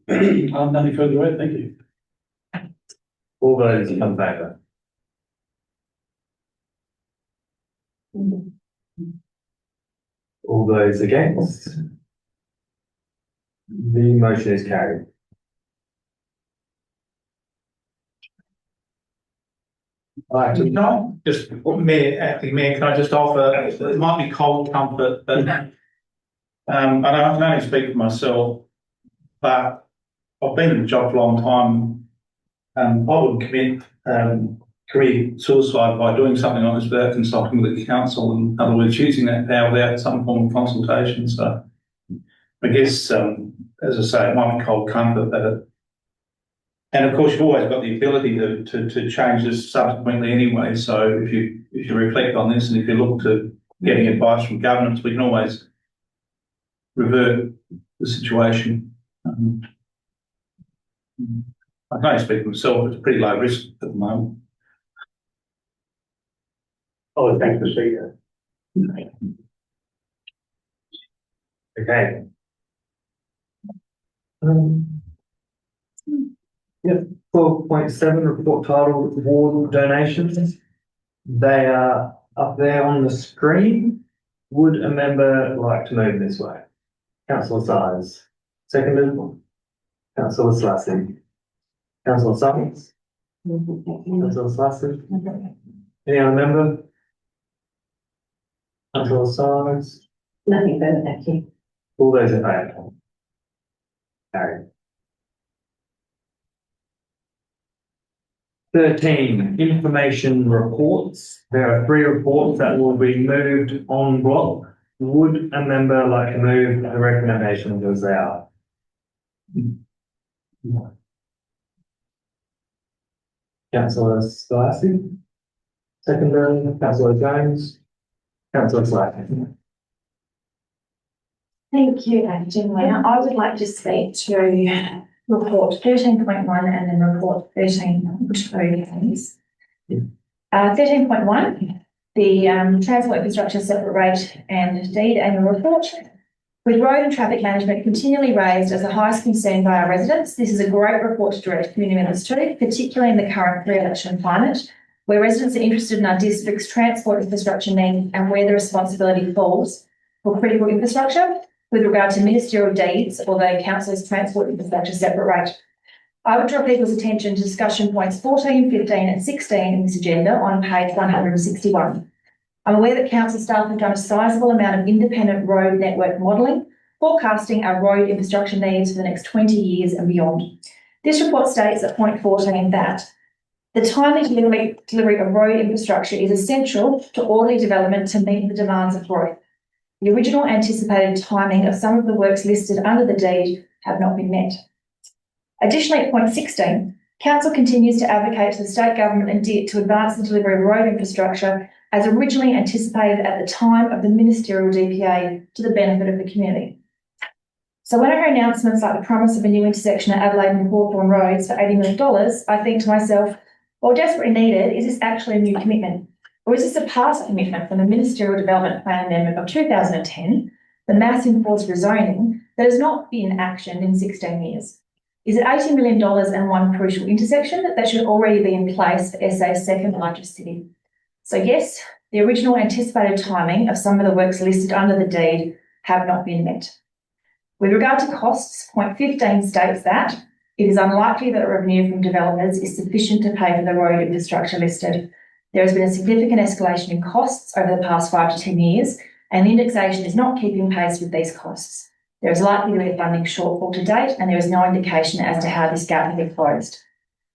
Anyway, nothing further to add. Thank you. All those in favour? All those against? The motion is carried. No, just Mayor, Acting Mayor, can I just offer, it might be cold comfort, but I can only speak for myself, but I've been in the job for a long time. I wouldn't commit career suicide by doing something like this without consulting with the council, and in other words, using that power without some form of consultation. So I guess, as I say, it might be cold comfort, but and of course, you've always got the ability to change this subsequently anyway. So if you reflect on this and if you look to getting advice from governments, we can always revert the situation. I can only speak for myself, it's pretty low risk at the moment. Oh, thank the CEO. Okay. Yep, 12.7 report title ward donations. They are up there on the screen. Would a member like to move this way? Councillor Symes. Seconded. Councillor Slassie. Councillor Symes. Councillor Slassie. Any other member? Councillor Symes. Nothing further, thank you. All those in favour? Carried. 13, information reports. There are 3 reports that will be moved en bloc. Would a member like to move the recommendations as they are? Councillor Slassie. Secondary, Councillor Jones. Councillor Slassie. Thank you, Acting Mayor. I would like to speak to report 13.1 and then report 13.2, please. 13.1, the Transport Infrastructure Separate Rate and Deed Annual Report. With road and traffic management continually raised as the highest concern by our residents, this is a great report to direct community members to, particularly in the current pre-election climate, where residents are interested in our district's transport infrastructure needs and where the responsibility falls for critical infrastructure with regard to ministerial deeds or the council's transport infrastructure separate rate. I would draw people's attention to discussion points 14, 15 and 16 in this agenda on page 161. I'm aware that council staff have done a sizable amount of independent road network modelling, forecasting our road infrastructure needs for the next 20 years and beyond. This report states at point 14 that the timely delivery of road infrastructure is essential to orderly development to meet the demands of growth. The original anticipated timing of some of the works listed under the deed have not been met. Additionally, at point 16, council continues to advocate to the state government and DIT to advance the delivery of road infrastructure as originally anticipated at the time of the ministerial DPA to the benefit of the community. So when I hear announcements like the promise of a new intersection at Adelaide and Hawthorn Roads for $80 million, I think to myself, well, desperately needed, is this actually a new commitment? Or is this a past commitment from the Ministerial Development Plan Amendment of 2010, the mass enforced rezoning, that has not been actioned in 16 years? Is it $80 million and one crucial intersection that should already be in place for SA's second largest city? So yes, the original anticipated timing of some of the works listed under the deed have not been met. With regard to costs, point 15 states that it is unlikely that revenue from developers is sufficient to pay for the road infrastructure listed. There has been a significant escalation in costs over the past 5 to 10 years, and the indexation is not keeping pace with these costs. There is likely to be a funding shortfall to date, and there is no indication as to how this gap will be closed.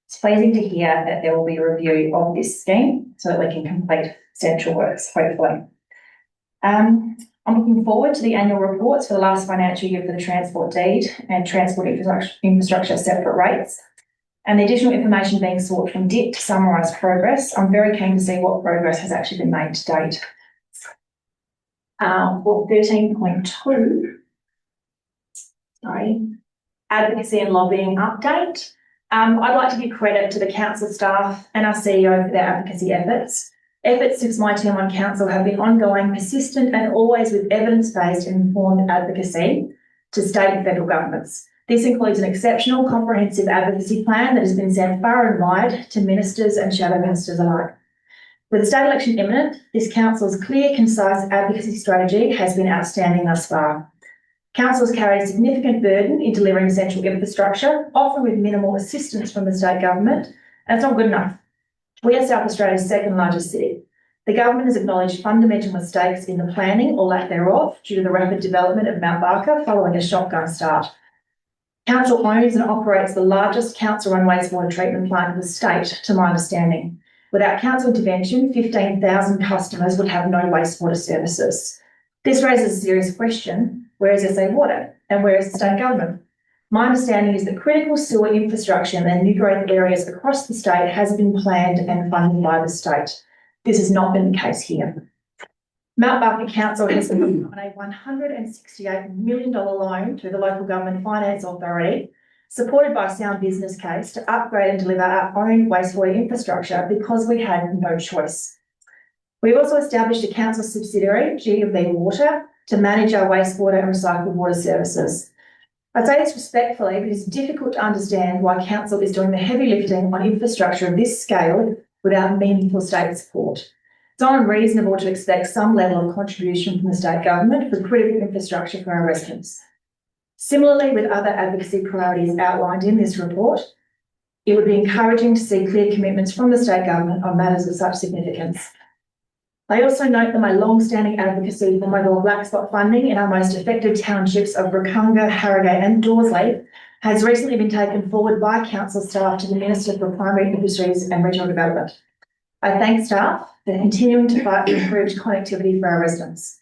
It's pleasing to hear that there will be a review of this scheme so that we can complete essential works, hopefully. I'm looking forward to the annual reports for the last financial year for the transport deed and transport infrastructure separate rates, and the additional information being sought from DIT to summarise progress. I'm very keen to see what progress has actually been made to date. For 13.2, advocacy and lobbying update. I'd like to give credit to the council staff and our CEO for their advocacy efforts. Efforts since my term on council have been ongoing, persistent and always with evidence-based and informed advocacy to state and federal governments. This includes an exceptional comprehensive advocacy plan that has been sent far and wide to ministers and shadow ministers alike. With the state election imminent, this council's clear, concise advocacy strategy has been outstanding thus far. Councils carry a significant burden in delivering essential infrastructure, often with minimal assistance from the state government, and it's not good enough. We are South Australia's second largest city. The government has acknowledged fundamental mistakes in the planning or lack thereof due to the rapid development of Mount Barker following a shotgun start. Council owns and operates the largest council-run wastewater treatment plant in the state, to my understanding. Without council intervention, 15,000 customers would have no wastewater services. This raises a serious question. Where is SA Water and where is the state government? My understanding is that critical sewer infrastructure and new growth areas across the state has been planned and funded by the state. This has not been the case here. Mount Barker Council has been on a $168 million loan through the Local Government Finance Authority, supported by a sound business case to upgrade and deliver our own wastewater infrastructure because we had no choice. We've also established a council subsidiary, GMB Water, to manage our wastewater and recycled water services. I say this respectfully, but it's difficult to understand why council is doing the heavy lifting on infrastructure of this scale without meaningful state support. It's unreasonable to expect some level of contribution from the state government for critical infrastructure for our residents. Similarly, with other advocacy priorities outlined in this report, it would be encouraging to see clear commitments from the state government on matters of such significance. I also note that my long-standing advocacy for mobile black spot funding in our most affected townships of Rukunga, Harrogate and Dorsley has recently been taken forward by council staff to the Minister for Primary Industries and Regional Development. I thank staff for continuing to fight for improved connectivity for our residents.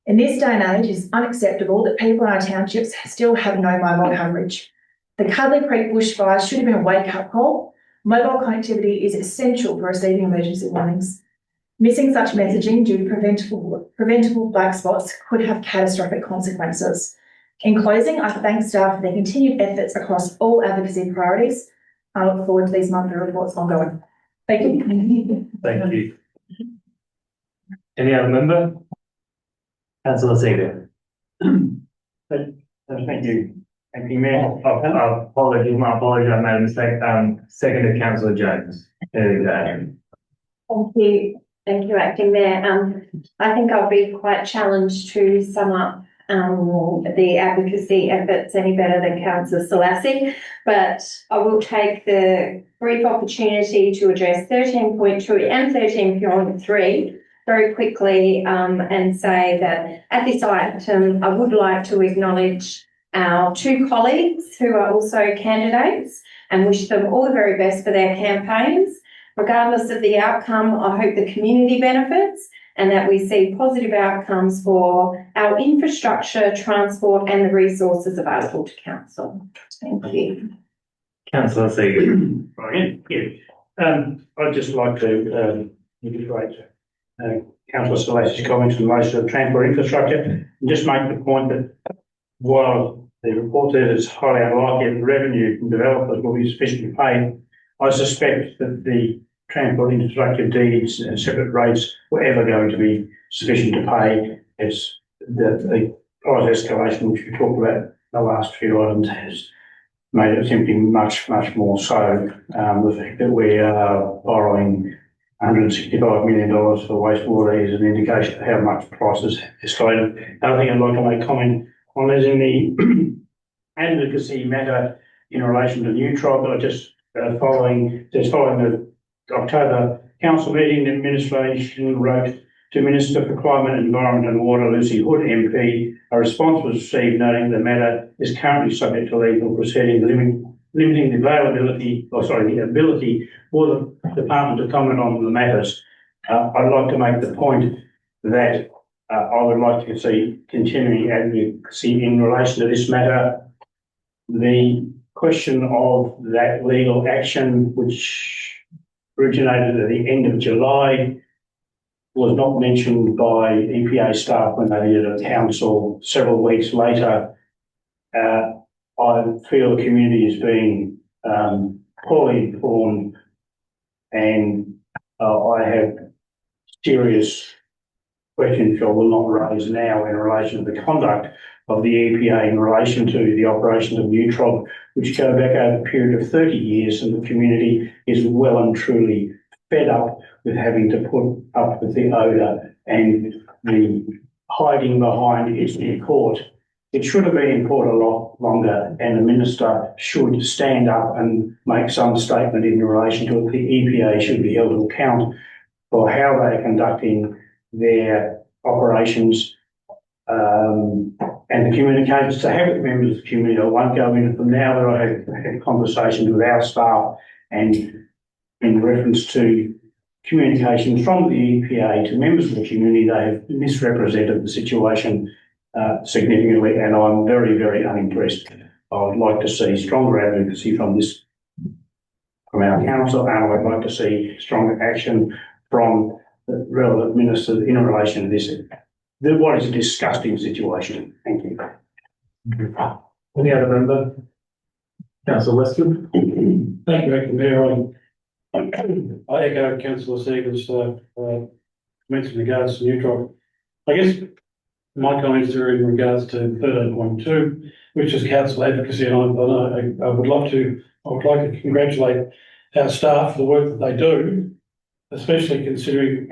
In this day and age, it is unacceptable that people in our townships still have no mobile coverage. The Cuddly Creek bushfires should have been a wake-up call. Mobile connectivity is essential for receiving emergency warnings. Missing such messaging due to preventable black spots could have catastrophic consequences. In closing, I thank staff for their continued efforts across all advocacy priorities. I look forward to these monthly reports ongoing. Thank you. Thank you. Any other member? Councillor Seager. Thank you. Thank you, Mayor. My apologies, I made a mistake. Seconded Councillor Jones. There we go. Thank you. Thank you, Acting Mayor. I think I'll be quite challenged to sum up the advocacy efforts any better than Councillor Selassie, but I will take the brief opportunity to address 13.2 and 13.3 very quickly and say that at this item, I would like to acknowledge our two colleagues who are also candidates and wish them all the very best for their campaigns. Regardless of the outcome, I hope the community benefits and that we see positive outcomes for our infrastructure, transport and the resources available to council. Thank you. Councillor Segan. Right, yeah. I'd just like to reiterate Councillor Salassi's comments in relation to the transport infrastructure and just make the point that while the report says it's highly unlikely that the revenue from developers will be sufficiently paid, I suspect that the transport infrastructure deeds and separate rates were ever going to be sufficient to pay. As the price escalation, which we talked about the last few items, has made it simply much more so. The fact that we are borrowing $165 million for wastewater is an indication of how much prices escalated. Another thing I'd like to make comment on is in the advocacy matter in relation to Neutrod. I just following the October council meeting, the administration wrote to Minister for Climate, Environment and Water, Lucy Hood MP. A response was received noting the matter is currently subject to legal proceeding, limiting the the ability for the department to comment on the matters. I'd like to make the point that I would like to see continuing advocacy in relation to this matter. The question of that legal action, which originated at the end of July, was not mentioned by EPA staff when they did at council several weeks later. I feel the community is being poorly informed, and I have serious questions which I will not raise now in relation to the conduct of the EPA in relation to the operations of Neutrod, which go back over a period of 30 years, and the community is well and truly fed up with having to put up with the odour and the hiding behind it's in court. It should have been in court a lot longer, and the minister should stand up and make some statement in relation to it. The EPA should be held to account for how they are conducting their operations and the communications to have with members of the community. I won't go into them now, but I have had conversations with our staff, and in reference to communications from the EPA to members of the community, they have misrepresented the situation significantly, and I'm very unimpressed. I would like to see stronger advocacy from our council, and I'd like to see stronger action from the relevant ministers in relation to this. What is a disgusting situation. Thank you. Any other member? Councillor Westwood. Thank you, Acting Mayor. I echo Councillor Segan's comments in regards to Neutrod. I guess my comments are in regards to 13.2, which is council advocacy, and I would like to congratulate our staff for the work that they do, especially considering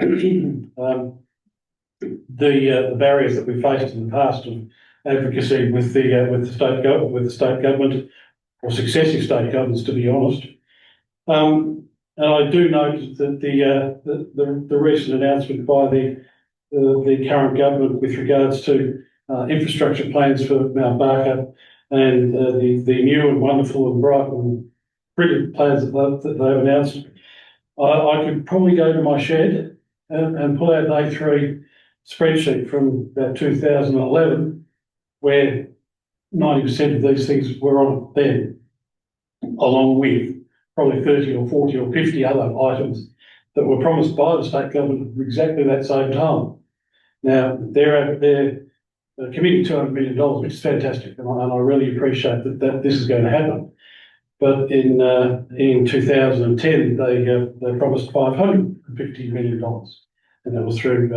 the barriers that we faced in the past of advocacy with the state government or successive state governments, to be honest. And I do note that the recent announcement by the current government with regards to infrastructure plans for Mount Barker and the new and wonderful and bright and brilliant plans that they've announced, I could probably go to my shed and pull out an A3 spreadsheet from about 2011, where 90% of these things were on it then, along with probably 30 or 40 or 50 other items that were promised by the state government at exactly that same time. Now, they're committing $200 million, which is fantastic, and I really appreciate that this is going to happen. But in 2010, they promised $550 million, and that was through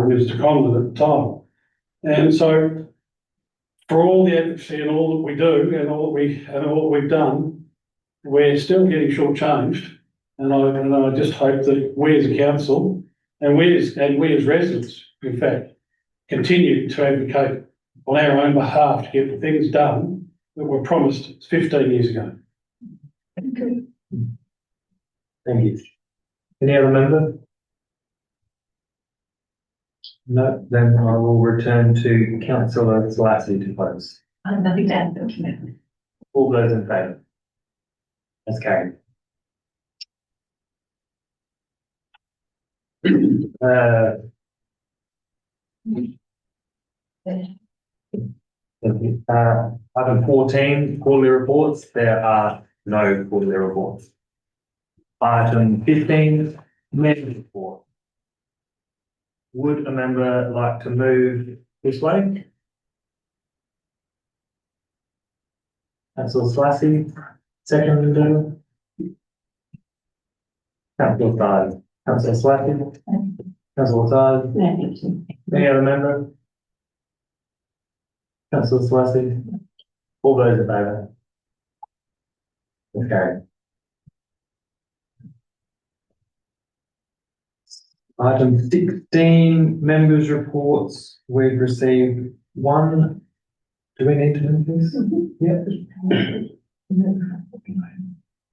Minister Condon at the time. And so, for all the advocacy and all that we do and all that we've done, we're still getting shortchanged. And I just hope that we as a council and we as residents, in fact, continue to advocate on our own behalf to get the things done that were promised 15 years ago. Thank you. Any other member? No, then I will return to councillor Selassie to close. I have nothing to add, thank you. All those in favour? That's carried. Item 14, quarterly reports. There are no quarterly reports. Item 15, member report. Would a member like to move this way? Councillor Slashy, second. Councillor Sard. Councillor Slashy. Councillor Sard. No, thank you. Any other member? Councillor Slashy. All those in favour? Okay. Item 16, members' reports. We've received one. Do we need to do this? Yeah.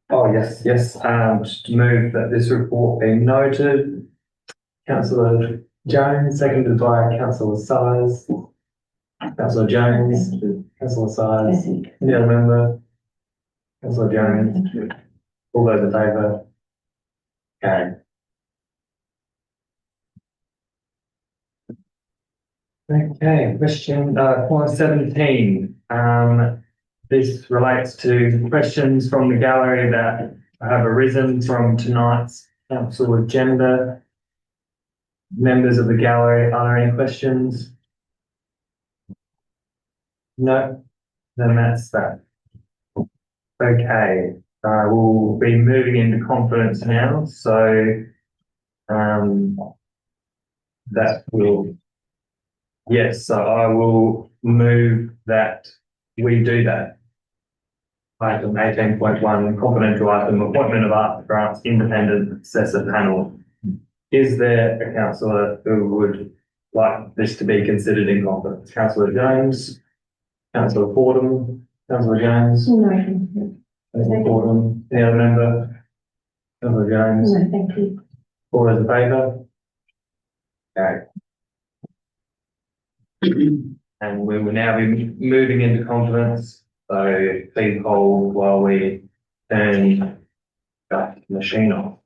Oh, yes, yes. Just move that this report be noted. Councillor Jones, seconded by Councillor Size. Councillor Jones, Councillor Size. Any other member? Councillor Jones. All those in favour? Okay. Okay, question, point 17. This relates to questions from the gallery that have arisen from tonight's council agenda. Members of the gallery, are there any questions? No? Then that's that. Okay, we'll be moving into confidence now, so that will. Yes, so I will move that we do that. Item 18.1, confidential item, appointment of Art Grants Independent Assessor Panel. Is there a councillor who would like this to be considered in confidence? Councillor Jones, Councillor Fordham, Councillor Jones, No, thank you. Councillor Fordham, any other member? Councillor Jones, No, thank you. all those in favour? Okay. And we will now be moving into confidence, so please hold while we turn that machine off.